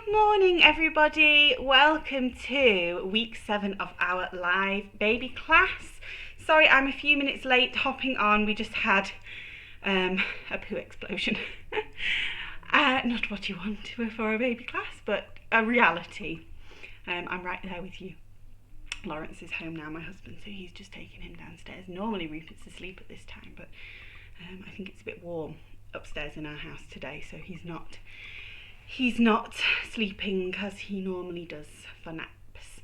Good morning, everybody. Welcome to week 7 of our live baby class. Sorry, I'm a few minutes late hopping on. We just had a poo explosion. Not what you want for a baby class, but a reality. I'm right there with you. Lawrence is home now, my husband, so he's just taking him downstairs. Normally Rupert's asleep at this time, but I think it's a bit warm upstairs in our house today, so he's not sleeping as he normally does for naps.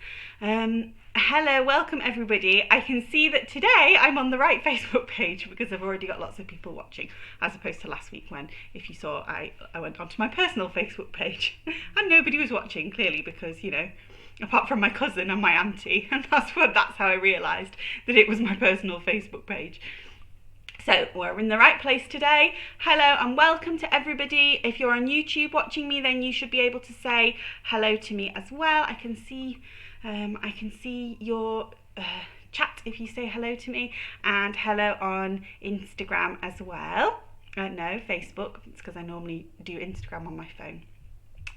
Hello, welcome everybody. I can see that today I'm on the right Facebook page because I've already got lots of people watching, as opposed to last week when, if you saw, I went onto my personal Facebook page and nobody was watching, clearly, because, you know, apart from my cousin and my auntie, and that's how I realised that it was my personal Facebook page. So we're in the right place today. Hello and welcome to everybody. If you're on YouTube watching me, then you should be able to say hello to me as well. I can see your chat if you say hello to me, and hello on Instagram as well. No, Facebook. It's because I normally do Instagram on my phone.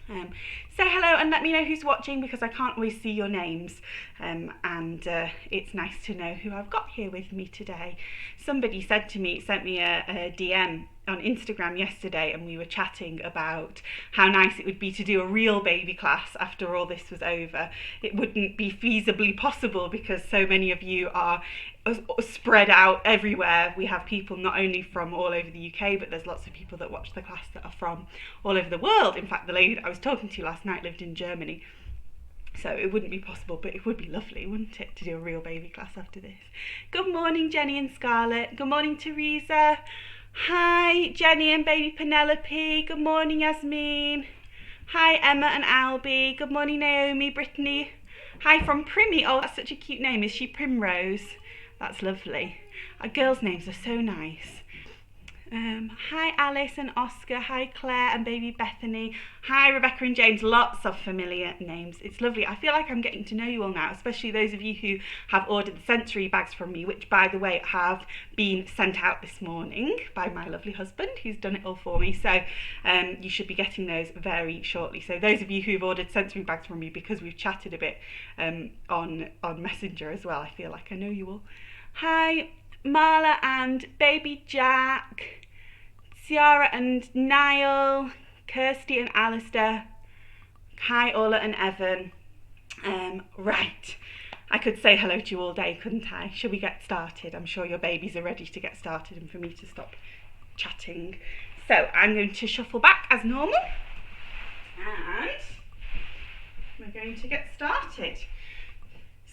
Say hello and let me know who's watching, because I can't always see your names, and it's nice to know who I've got here with me today. Somebody sent me a DM on Instagram yesterday, and we were chatting about how nice it would be to do a real baby class after all this was over. It wouldn't be feasibly possible because so many of you are spread out everywhere. We have people not only from all over the UK, but there's lots of people that watch the class that are from all over the world. In fact, the lady that I was talking to last night lived in Germany. So it wouldn't be possible, but it would be lovely, wouldn't it, to do a real baby class after this. Good morning, Jenny and Scarlett. Good morning, Teresa. Hi, Jenny and baby Penelope. Good morning, Yasmin. Hi, Emma and Albie. Good morning, Naomi, Brittany. Hi from Primmy. Oh, that's such a cute name. Is she Primrose? That's lovely. Our girls' names are so nice. Hi Alice and Oscar. Hi Claire and baby Bethany. Hi Rebecca and James. Lots of familiar names. It's lovely. I feel like I'm getting to know you all now, especially those of you who have ordered the sensory bags from me, which, by the way, have been sent out this morning by my lovely husband, who's done it all for me. So you should be getting those very shortly. So those of you who've ordered sensory bags from me, because we've chatted a bit on Messenger as well, I feel like I know you all. Hi Marla and baby Jack, Ciara and Niall, Kirsty and Alistair. Hi Ola and Evan. Right, I could say hello to you all day, couldn't I? Shall we get started? I'm sure your babies are ready to get started and for me to stop chatting. So I'm going to shuffle back as normal, and we're going to get started.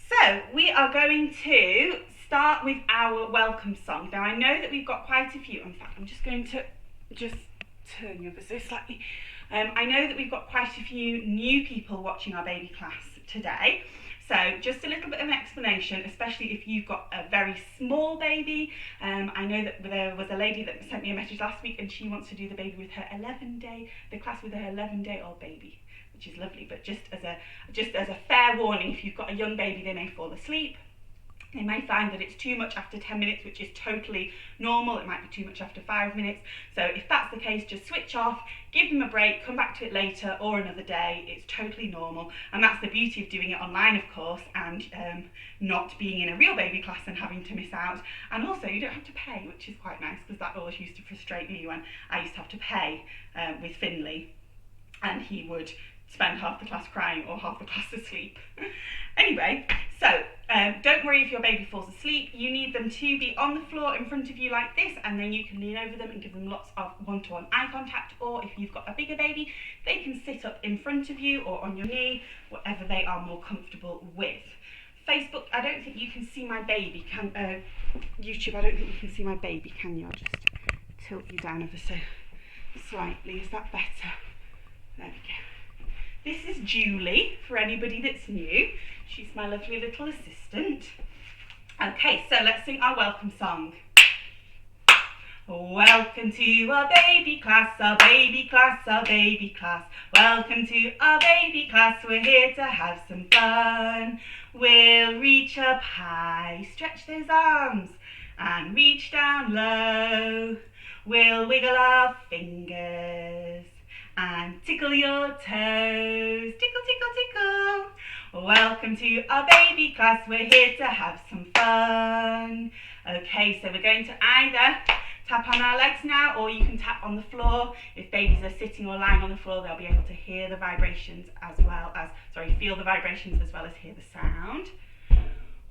So we are going to start with our welcome song. Now I know that we've got quite a few. In fact, I'm just going to turn you over so slightly. I know that we've got quite a few new people watching our baby class today. So just a little bit of an explanation, especially if you've got a very small baby. I know that there was a lady that sent me a message last week, and she wants to do the baby with her the class with her 11-day-old baby, which is lovely. But just as a fair warning, if you've got a young baby, they may fall asleep. They may find that it's too much after 10 minutes, which is totally normal. It might be too much after 5 minutes. So if that's the case, just switch off, give them a break, come back to it later or another day. It's totally normal. And that's the beauty of doing it online, of course, and not being in a real baby class and having to miss out. And also, you don't have to pay, which is quite nice, because that always used to frustrate me when I used to have to pay with Finley, and he would spend half the class crying or half the class asleep. Anyway, so don't worry if your baby falls asleep. You need them to be on the floor in front of you like this, and then you can lean over them and give them lots of one-to-one eye contact. Or if you've got a bigger baby, they can sit up in front of you or on your knee, whatever they are more comfortable with. Facebook, I don't think you can see my baby. YouTube, I don't think you can see my baby, can you? I'll just tilt you down ever so slightly. Is that better? There we go. This is Julie, for anybody that's new. She's my lovely little assistant. Okay, so let's sing our welcome song. Welcome to our baby class, our baby class, our baby class. Welcome to our baby class, we're here to have some fun. We'll reach up high, stretch those arms, and reach down low. We'll wiggle our fingers and tickle your toes. Tickle, tickle, tickle. Welcome to our baby class. We're here to have some fun. Okay, so we're going to either tap on our legs now, or you can tap on the floor. If babies are sitting or lying on the floor, they'll be able to hear the vibrations feel the vibrations as well as hear the sound.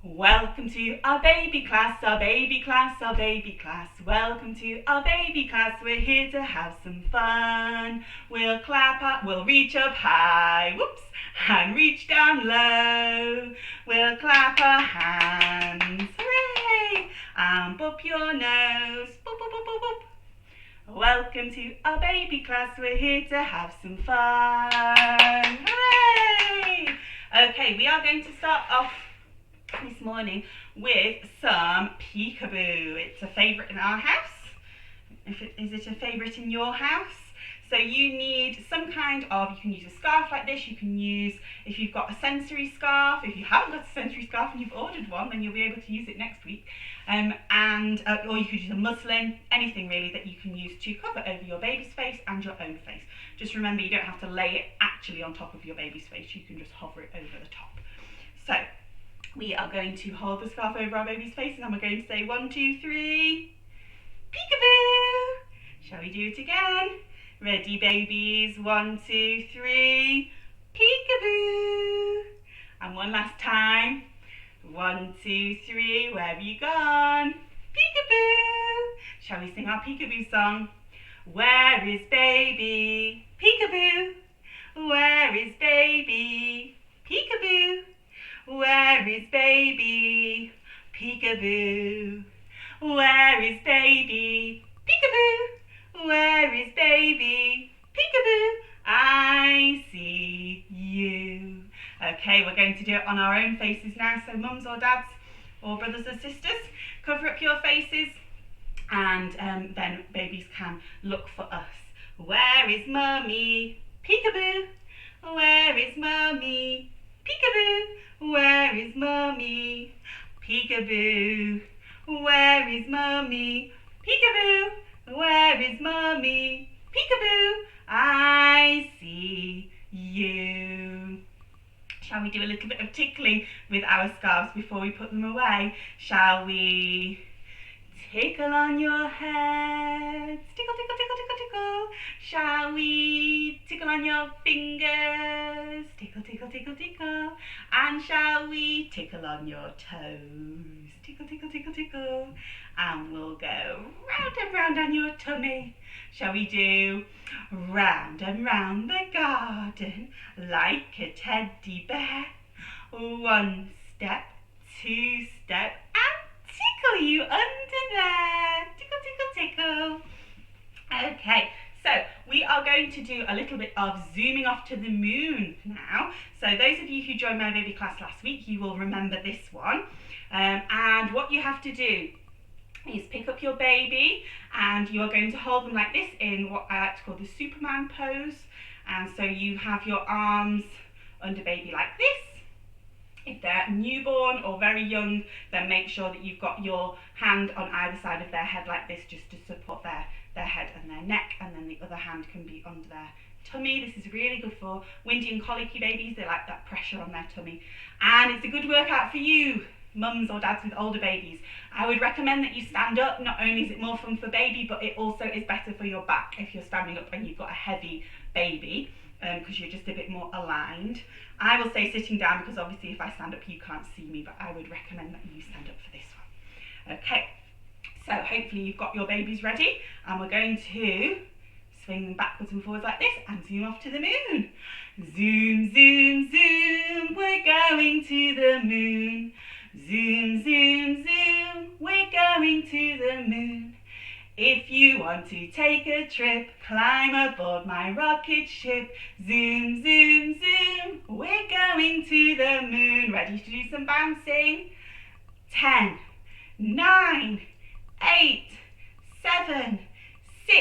Welcome to our baby class, our baby class, our baby class. Welcome to our baby class. We're here to have some fun. We'll clap up, we'll reach up high, whoops, and reach down low. We'll clap our hands, hooray, and boop your nose, boop, boop, boop, boop, boop. Welcome to our baby class. We're here to have some fun, hooray. Okay, we are going to start off this morning with some peekaboo. It's a favourite in our house. Is it a favourite in your house? So you need some kind of, you can use a scarf like this, you can use, if you've got a sensory scarf, if you haven't got a sensory scarf and you've ordered one, then you'll be able to use it next week. Or you could use a muslin, anything really that you can use to cover over your baby's face and your own face. Just remember, you don't have to lay it actually on top of your baby's face, you can just hover it over the top. So, we are going to hold the scarf over our baby's face and we're going to say 1, 2, 3, peekaboo. Shall we do it again? Ready, babies? 1, 2, 3, peekaboo. And one last time. 1, 2, 3, where have you gone? Peekaboo. Shall we sing our peekaboo song? Where is baby? Peekaboo. Where is baby? Peekaboo. Where is baby? Peekaboo. Where is baby? Peekaboo. Where is baby? Peekaboo. I see you. Okay, we're going to do it on our own faces now. So mums or dads or brothers or sisters, cover up your faces and then babies can look for us. Where is mummy? Peekaboo. Where is mummy? Peekaboo. Where is mummy? Peekaboo. Where is mummy? Peekaboo. Where is mummy? Peekaboo. I see you. Shall we do a little bit of tickling with our scarves before we put them away? Shall we? Tickle on your head. Tickle, tickle, tickle, tickle, tickle. Shall we tickle on your fingers? Tickle, tickle, tickle, tickle. And shall we tickle on your toes? Tickle, tickle, tickle, tickle. And we'll go round and round on your tummy. Shall we do round and round the garden like a teddy bear? 1 step, 2 step, and tickle you under there. Tickle, tickle, tickle. Okay, so we are going to do a little bit of zooming off to the moon now. So those of you who joined my baby class last week, you will remember this one. And what you have to do is pick up your baby and you are going to hold them like this in what I like to call the Superman pose. And so you have your arms under baby like this. If they're newborn or very young, then make sure that you've got your hand on either side of their head like this, just to support their head and their neck, and then the other hand can be under their tummy. This is really good for windy and colicky babies. They like that pressure on their tummy. And it's a good workout for you, mums or dads with older babies. I would recommend that you stand up. Not only is it more fun for baby, but it also is better for your back if you're standing up and you've got a heavy baby, because you're just a bit more aligned. I will say sitting down because obviously if I stand up you can't see me, but I would recommend that you stand up for this one. Okay, so hopefully you've got your babies ready and we're going to swing them backwards and forwards like this and zoom off to the moon. Zoom, zoom, zoom, we're going to the moon. Zoom, zoom, zoom, we're going to the moon. If you want to take a trip, climb aboard my rocket ship. Zoom, zoom, zoom, we're going to the moon. Ready to do some bouncing? 10, 9, 8, 7, 6,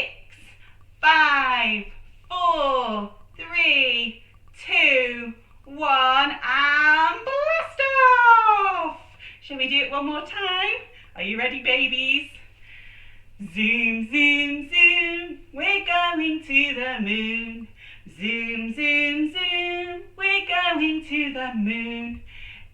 5, 4, 3, 2, 1, and blast off! Shall we do it one more time? Are you ready, babies? Zoom, zoom, zoom, we're going to to the moon. Zoom, zoom, zoom, we're going to the moon.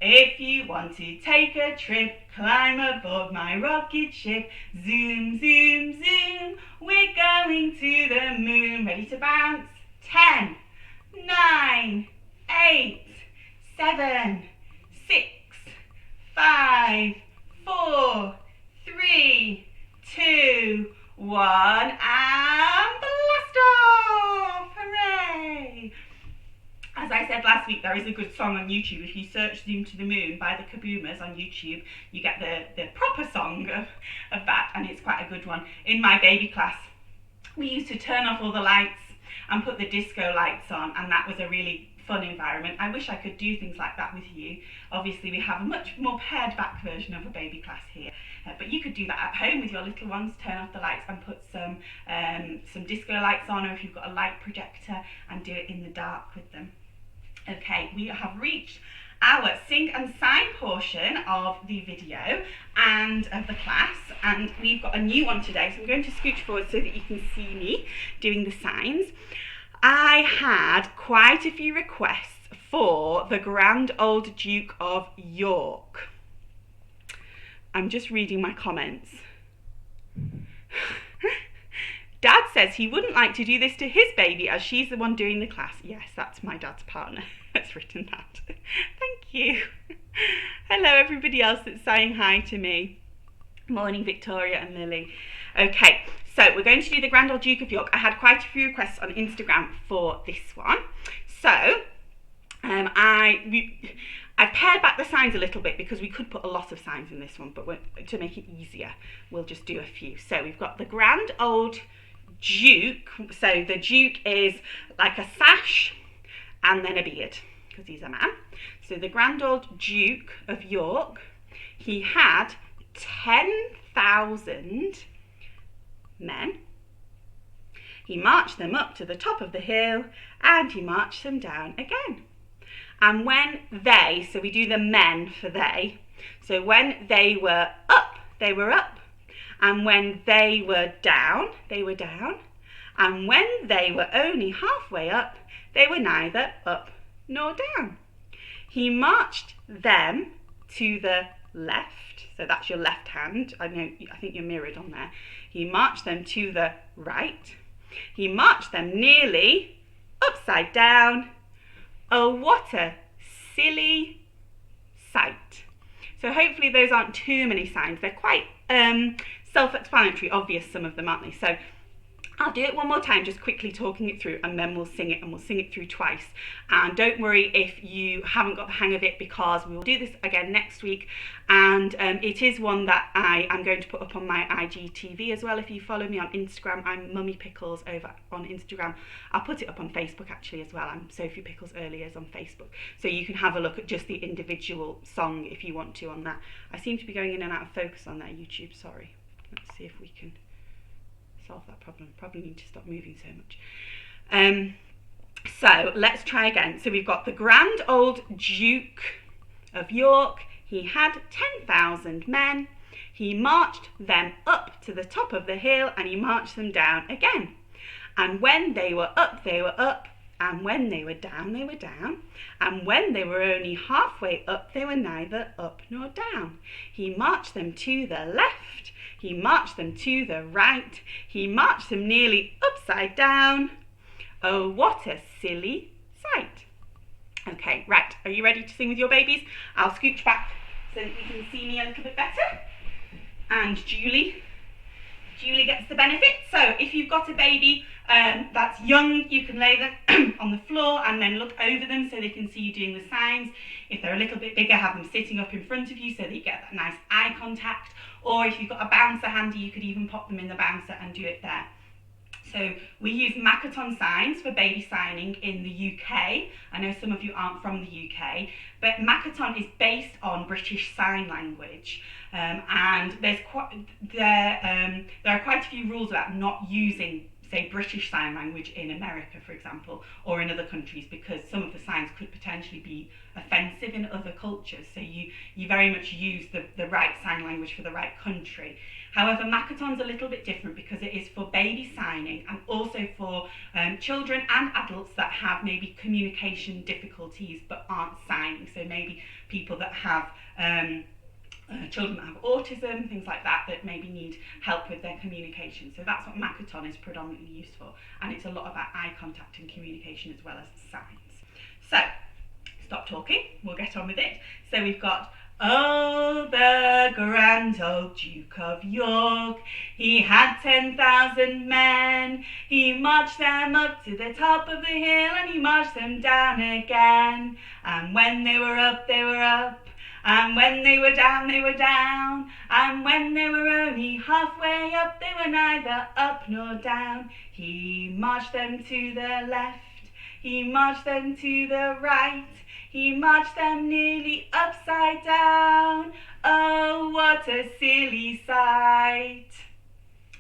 If you want to take a trip, climb aboard my rocket ship. Zoom, zoom, zoom, we're going to the moon. Ready to bounce? 10, 9, 8, 7, 6, 5, 4, 3, 2, 1, and blast off! Hooray! As I said last week, there is a good song on YouTube. If you search Zoom to the Moon by the Kaboomas on YouTube, you get the proper song of that, and it's quite a good one. In my baby class, we used to turn off all the lights and put the disco lights on, and that was a really fun environment. I wish I could do things like that with you. Obviously, we have a much more pared back version of a baby class here, but you could do that at home with your little ones. Turn off the lights and put some disco lights on, or if you've got a light projector, and do it in the dark with them. Okay, we have reached our sing and sign portion of the video and of the class, and we've got a new one today, so I'm going to scooch forward so that you can see me doing the signs. I had quite a few requests for the Grand Old Duke of York. I'm just reading my comments. Dad says he wouldn't like to do this to his baby as she's the one doing the class. Yes, that's my dad's partner that's written that. Thank you. Hello everybody else that's saying hi to me. Morning Victoria and Lily. Okay, so we're going to do the Grand Old Duke of York. I had quite a few requests on Instagram for this one. So I've pared back the signs a little bit because we could put a lot of signs in this one, but to make it easier, we'll just do a few. So we've got the Grand Old Duke. So the Duke is like a sash and then a beard because he's a man. So the Grand Old Duke of York, he had 10,000 men. He marched them up to the top of the hill and he marched them down again. And when they, so we do the men for they, so when they were up, they were up. And when they were down, they were down. And when they were only halfway up, they were neither up nor down. He marched them to the left, so that's your left hand. I think you're mirrored on there. He marched them to the right. He marched them nearly upside down. Oh, what a silly sight. So hopefully those aren't too many signs. They're quite self-explanatory, obvious, some of them, aren't they? So I'll do it one more time, just quickly talking it through, and then we'll sing it, and we'll sing it through twice. And don't worry if you haven't got the hang of it, because we will do this again next week. And it is one that I am going to put up on my IGTV as well. If you follow me on Instagram, I'm Mummy Pickles over on Instagram. I'll put it up on Facebook actually as well. I'm Sophie Pickles Earliers on Facebook. So you can have a look at just the individual song if you want to on that. I seem to be going in and out of focus on there, YouTube, sorry. Let's see if we can solve that problem. Probably need to stop moving so much. So let's try again. So we've got the Grand Old Duke of York. He had 10,000 men. He marched them up to the top of the hill and he marched them down again. And when they were up, they were up. And when they were down, they were down. And when they were only halfway up, they were neither up nor down. He marched them to the left. He marched them to the right. He marched them nearly upside down. Oh, what a silly sight. Okay, right. Are you ready to sing with your babies? I'll scooch back so that you can see me a little bit better. And Julie gets the benefit. So if you've got a baby that's young, you can lay them on the floor and then look over them so they can see you doing the signs. If they're a little bit bigger, have them sitting up in front of you so that you get that nice eye contact. Or if you've got a bouncer handy, you could even pop them in the bouncer and do it there. So we use Makaton signs for baby signing in the UK. I know some of you aren't from the UK, but Makaton is based on British Sign Language. And there are quite a few rules about not using say, British Sign Language in America, for example, or in other countries, because some of the signs could potentially be offensive in other cultures. So you very much use the right sign language for the right country. However, Makaton's a little bit different because it is for baby signing and also for children and adults that have maybe communication difficulties but aren't signing. So maybe people that have children that have autism, things like that, that maybe need help with their communication. So that's what Makaton is predominantly used for. And it's a lot about eye contact and communication as well as signs. So, stop talking, we'll get on with it. So we've got, oh, the grand old Duke of York, he had 10,000 men. He marched them up to the top of the hill and he marched them down again. And when they were up, they were up. And when they were down, they were down. And when they were only halfway up, they were neither up nor down. He marched them to the left, he marched them to the right, he marched them nearly upside down. Oh, what a silly sight.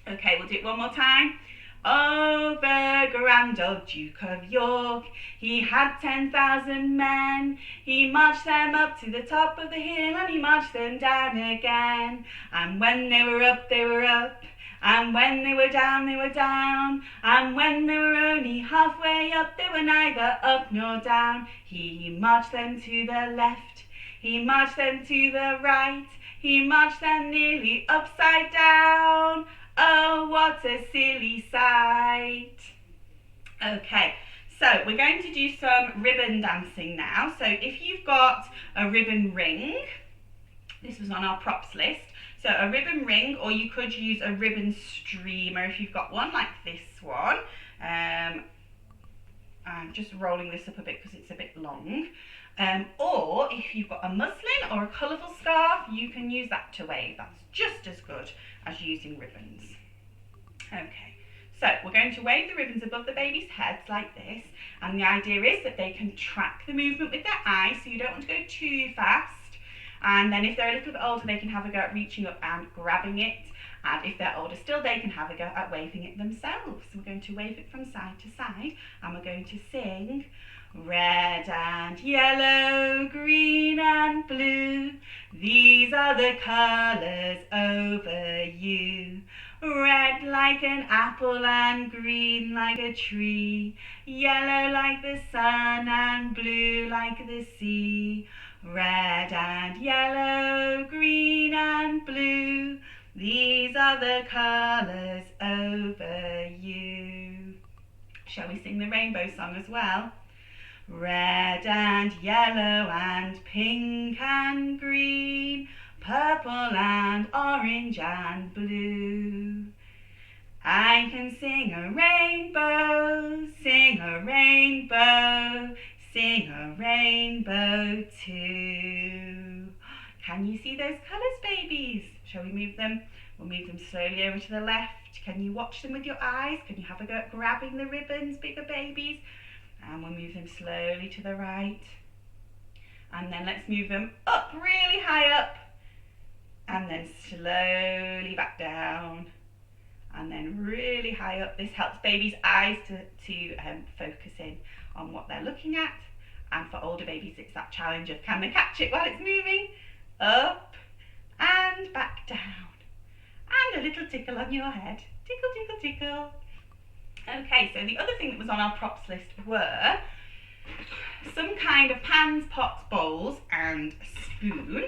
Okay, we'll do it one more time. Oh, the grand old Duke of York, he had 10,000 men. He marched them up to the top of the hill and he marched them down again. And when they were up, they were up. And when they were down, they were down. And when they were only halfway up, they were neither up nor down. He marched them to the left, he marched them to the right, he marched them nearly upside down. Oh, what a silly sight. Okay, so we're going to do some ribbon dancing now. So if you've got a ribbon ring, this was on our props list. So a ribbon ring, or you could use a ribbon streamer if you've got one like this one. I'm just rolling this up a bit because it's a bit long. Or if you've got a muslin or a colourful scarf, you can use that to wave. That's just as good as using ribbons. Okay, so we're going to wave the ribbons above the baby's heads like this, and the idea is that they can track the movement with their eyes, so you don't want to go too fast. And then if they're a little bit older, they can have a go at reaching up and grabbing it. And if they're older still, they can have a go at waving it themselves. So we're going to wave it from side to side, and we're going to sing, red and yellow, green and blue, these are the colours over you. Red like an apple and green like a tree, yellow like the sun and blue like the sea. Red and yellow, green and blue, these are the colours over you. Shall we sing the rainbow song as well? Red and yellow and pink and green, purple and orange and blue. I can sing a rainbow, sing a rainbow, sing a rainbow too. Can you see those colours, babies? Shall we move them? We'll move them slowly over to the left. Can you watch them with your eyes? Can you have a go at grabbing the ribbons, bigger babies? And we'll move them slowly to the right. And then let's move them up, really high up. And then slowly back down. And then really high up. This helps babies' eyes to focus in on what they're looking at. And for older babies, it's that challenge of, can they catch it while it's moving? Up and back down. And a little tickle on your head. Tickle, tickle, tickle. Okay, so the other thing that was on our props list were some kind of pans, pots, bowls and a spoon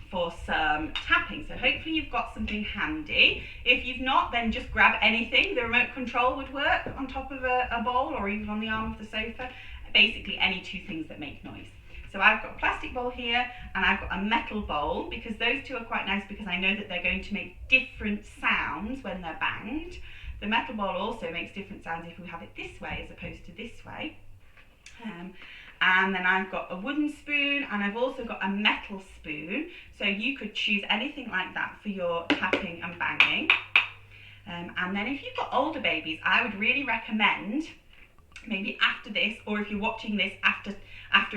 for some tapping. So hopefully you've got something handy. If you've not, then just grab anything. The remote control would work on top of a bowl or even on the arm of the sofa. Basically any two things that make noise. So I've got a plastic bowl here and I've got a metal bowl, because those two are quite nice because I know that they're going to make different sounds when they're banged. The metal bowl also makes different sounds if we have it this way as opposed to this way. And then I've got a wooden spoon and I've also got a metal spoon. So you could choose anything like that for your tapping and banging. And then if you've got older babies, I would really recommend maybe after this, or if you're watching this after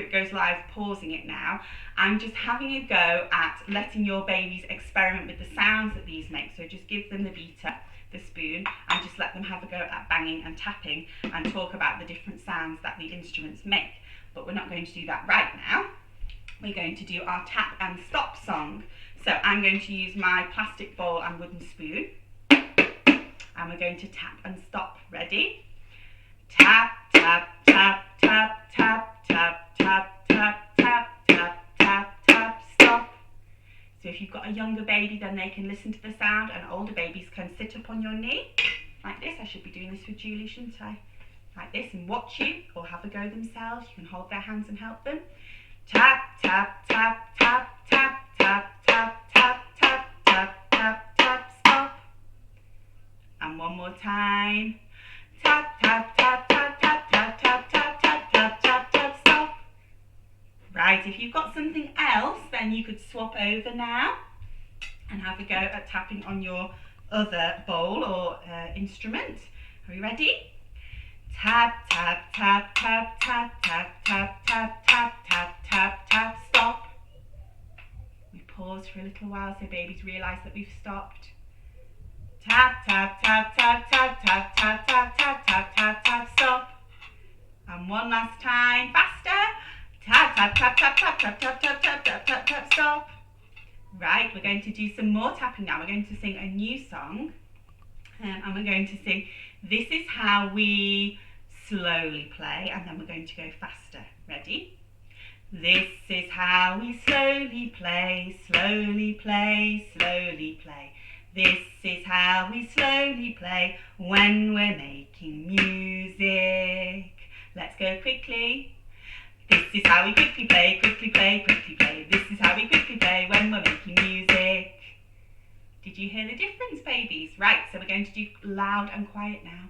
it goes live, pausing it now, and just having a go at letting your babies experiment with the sounds that these make. So just give them the the spoon and just let them have a go at banging and tapping and talk about the different sounds that the instruments make. But we're not going to do that right now. We're going to do our tap and stop song. So I'm going to use my plastic bowl and wooden spoon, and we're going to tap and stop. Ready? Tap, tap, tap, tap, tap, tap, tap, tap, tap, tap, tap, tap, stop. So if you've got a younger baby, then they can listen to the sound, and older babies can sit up on your knee, like this. I should be doing this with Julie, shouldn't I? Like this, and watch you, or have a go themselves. You can hold their hands and help them. Tap, tap, tap, tap, tap, tap, tap, tap, tap, tap, tap, tap, stop. And one more time. Tap, tap, tap, tap, tap, tap, tap, tap, tap, tap, tap, tap, stop. Right, if you've got something else, then you could swap over now and have a go at tapping on your other bowl or instrument. Are you ready? Tap, tap, tap, tap, tap, tap, tap, tap, tap, tap, tap, tap, stop. We pause for a little while so babies realise that we've stopped. Tap, tap, tap, tap, tap, tap, tap, tap, tap, tap, tap, tap, stop. And one last time, faster. Tap, tap, tap, tap, tap, tap, tap, tap, tap, tap, tap, tap, stop. Right, we're going to do some more tapping now. We're going to sing a new song, and we're going to sing This Is How We Slowly Play, and then we're going to go faster. Ready? This is how we slowly play, slowly play, slowly play. This is how we slowly play when we're making music. Let's go quickly. This is how we quickly play, quickly play, quickly play. This is how we quickly play when we're making music. Did you hear the difference, babies? Right, so we're going to do loud and quiet now.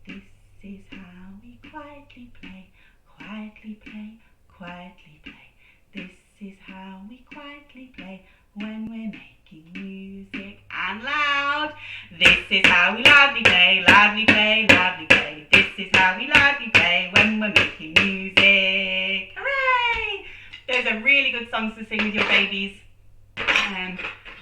This is how we quietly play, quietly play, quietly play. This is how we quietly play when we're making music. And loud. This is how we loudly play, loudly play, loudly play. This is how we loudly play when we're making music. Hooray! Those are really good songs to sing with your babies,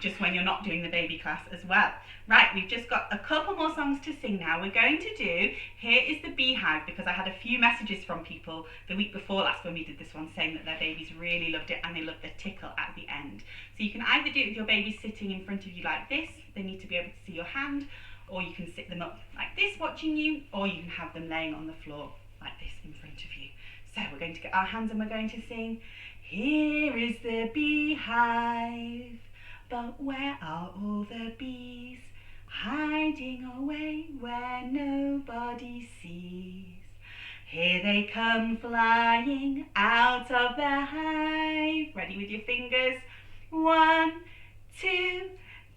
just when you're not doing the baby class as well. Right, we've just got a couple more songs to sing now. We're going to do Here Is the Beehive, because I had a few messages from people the week before last when we did this one saying that their babies really loved it and they loved the tickle at the end. So you can either do it with your baby sitting in front of you like this, they need to be able to see your hand, or you can sit them up like this watching you, or you can have them laying on the floor like this in front of you. So we're going to get our hands and we're going to sing Here is the beehive, but where are all the bees? Hiding away where nobody sees. Here they come flying out of their hive. Ready with your fingers? 1, 2,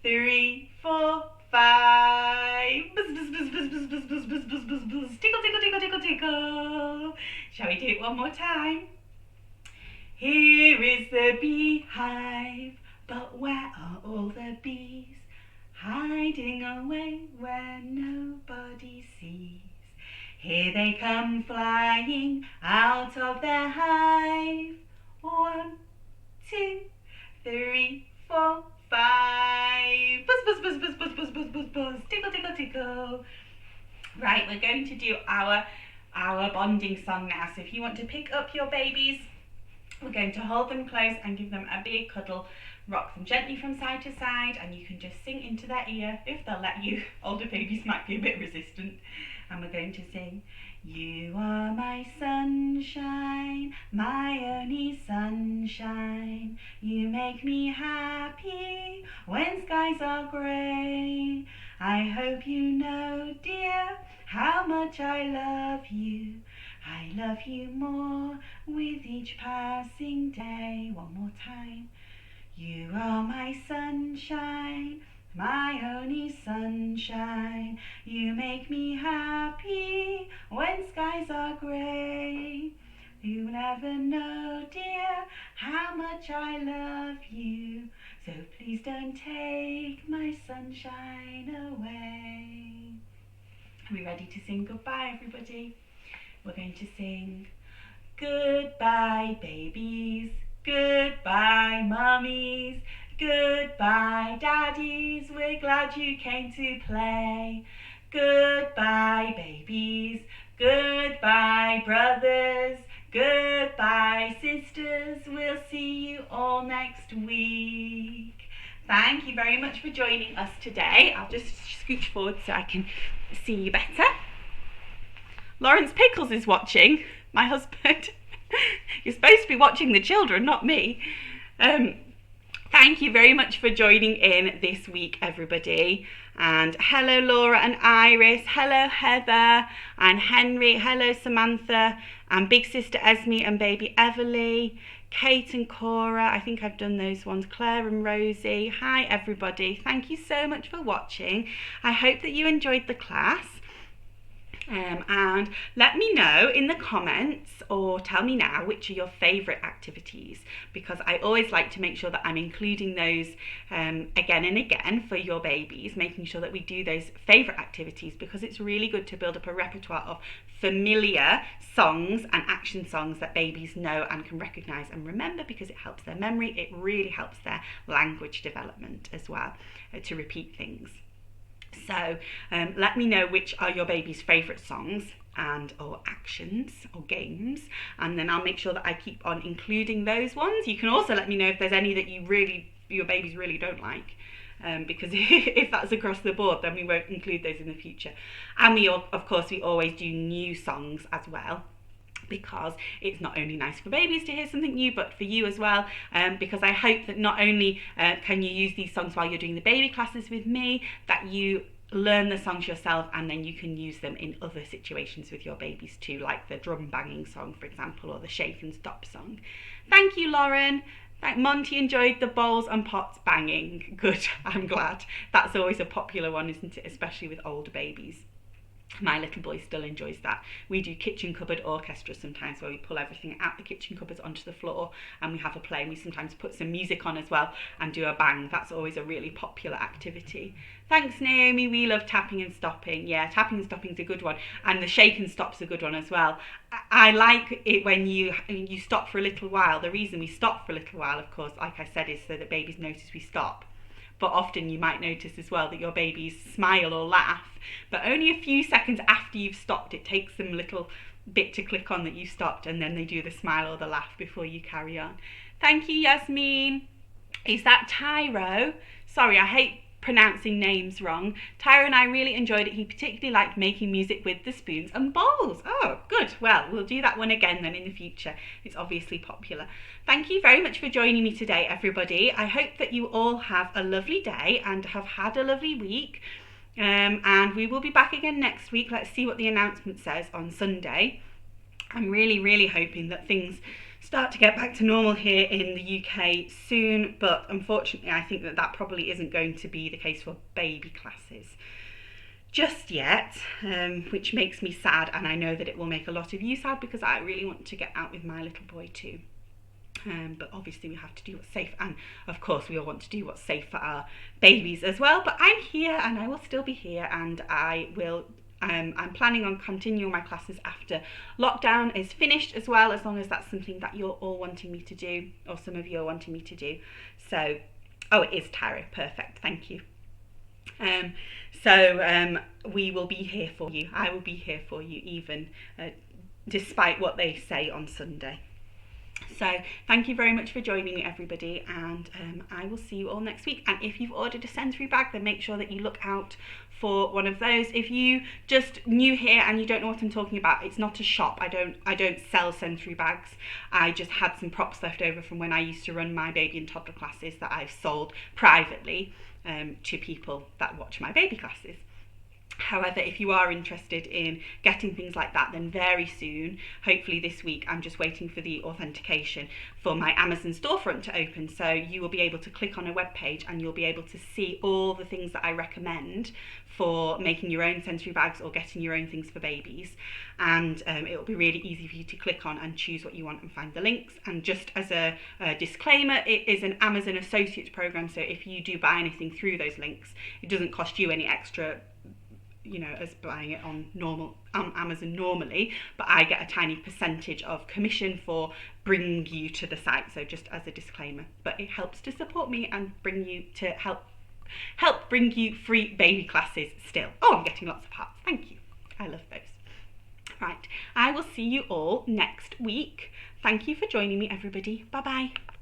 3, 4, 5. Buzz, buzz, buzz, buzz, buzz, buzz, buzz, buzz, buzz, buzz, buzz. Tickle, tickle, tickle, tickle, tickle. Shall we do it one more time? Here is the beehive, but where are all the bees? Hiding away where nobody sees. Here they come flying out of their hive. 1, 2, 3, 4, 5. Buzz, buzz, buzz, buzz, buzz, buzz, buzz, buzz, buzz. Tickle, tickle, tickle. Right, we're going to do our bonding song now. So if you want to pick up your babies, we're going to hold them close and give them a big cuddle. Rock them gently from side to side, and you can just sing into their ear if they'll let you. Older babies might be a bit resistant. And we're going to sing, You are my sunshine, my only sunshine. You make me happy when skies are grey. I hope you know, dear, how much I love you. I love you more with each passing day. One more time. You are my sunshine, my only sunshine. You make me happy when skies are grey. You never know, dear, how much I love you. So please don't take my sunshine away. Are we ready to sing goodbye, everybody? We're going to sing goodbye, babies. Goodbye, mummies. Goodbye, daddies, we're glad you came to play. Goodbye, babies, goodbye, brothers, goodbye, sisters, we'll see you all next week. Thank you very much for joining us today. I'll just scooch forward so I can see you better. Lawrence Pickles is watching, my husband. You're supposed to be watching the children, not me. Thank you very much for joining in this week, everybody. And hello, Laura and Iris. Hello, Heather and Henry. Hello, Samantha and big sister Esme and baby Everly. Kate and Cora. I think I've done those ones. Claire and Rosie. Hi, everybody. Thank you so much for watching. I hope that you enjoyed the class. And let me know in the comments, or tell me now, which are your favourite activities, because I always like to make sure that I'm including those again and again for your babies, making sure that we do those favourite activities, because it's really good to build up a repertoire of familiar songs and action songs that babies know and can recognise and remember, because it helps their memory. It really helps their language development as well, to repeat things. So let me know which are your baby's favourite songs and or actions or games, and then I'll make sure that I keep on including those ones. You can also let me know if there's any that your babies really don't like, because if that's across the board, then we won't include those in the future. And we always do new songs as well, because it's not only nice for babies to hear something new, but for you as well, because I hope that not only can you use these songs while you're doing the baby classes with me, that you learn the songs yourself, and then you can use them in other situations with your babies too, like the drum banging song, for example, or the shake and stop song. Thank you, Lauren. Monty enjoyed the bowls and pots banging. Good, I'm glad. That's always a popular one, isn't it, especially with older babies. My little boy still enjoys that. We do kitchen cupboard orchestra sometimes, where we pull everything out the kitchen cupboards onto the floor and we have a play, and we sometimes put some music on as well and do a bang. That's always a really popular activity. Thanks, Naomi. We love tapping and stopping. Yeah, tapping and stopping is a good one, and the shake and stop's a good one as well. I like it when you stop for a little while. The reason we stop for a little while, of course, like I said, is so that babies notice we stop. But often you might notice as well that your babies smile or laugh, but only a few seconds after you've stopped. It takes them a little bit to click on that you stopped, and then they do the smile or the laugh before you carry on. Thank you, Yasmin. Is that Tyro? Sorry, I hate pronouncing names wrong. Tyro and I really enjoyed it. He particularly liked making music with the spoons and bowls. Oh, good. Well, we'll do that one again then in the future. It's obviously popular. Thank you very much for joining me today, everybody. I hope that you all have a lovely day and have had a lovely week. And we will be back again next week. Let's see what the announcement says on Sunday. I'm really, really hoping that things start to get back to normal here in the UK soon, but unfortunately I think that probably isn't going to be the case for baby classes just yet, which makes me sad, and I know that it will make a lot of you sad, because I really want to get out with my little boy too. But obviously we have to do what's safe, and of course we all want to do what's safe for our babies as well. But I'm here, and I will still be here, and I'm planning on continuing my classes after lockdown is finished as well, as long as that's something that you're all wanting me to do, or some of you are wanting me to do. So, oh, it is Tara, perfect, thank you. We will be here for you. I will be here for you, even despite what they say on Sunday. So thank you very much for joining me, everybody, and I will see you all next week. And if you've ordered a sensory bag, then make sure that you look out for one of those. If you just new here and you don't know what I'm talking about, it's not a shop. I don't sell sensory bags. I just had some props left over from when I used to run my baby and toddler classes that I've sold privately to people that watch my baby classes. However, if you are interested in getting things like that, then very soon, hopefully this week, I'm just waiting for the authentication for my Amazon storefront to open. So you will be able to click on a web page and you'll be able to see all the things that I recommend for making your own sensory bags or getting your own things for babies. And it will be really easy for you to click on and choose what you want and find the links. And just as a disclaimer, it is an Amazon Associates program. So if you do buy anything through those links, it doesn't cost you any extra you know, as buying it on Amazon normally, but I get a tiny percentage of commission for bringing you to the site. So just as a disclaimer, but it helps to support me and bring you to help bring you free baby classes still. Oh, I'm getting lots of hearts. Thank you. I love those. Right, I will see you all next week. Thank you for joining me, everybody. Bye bye.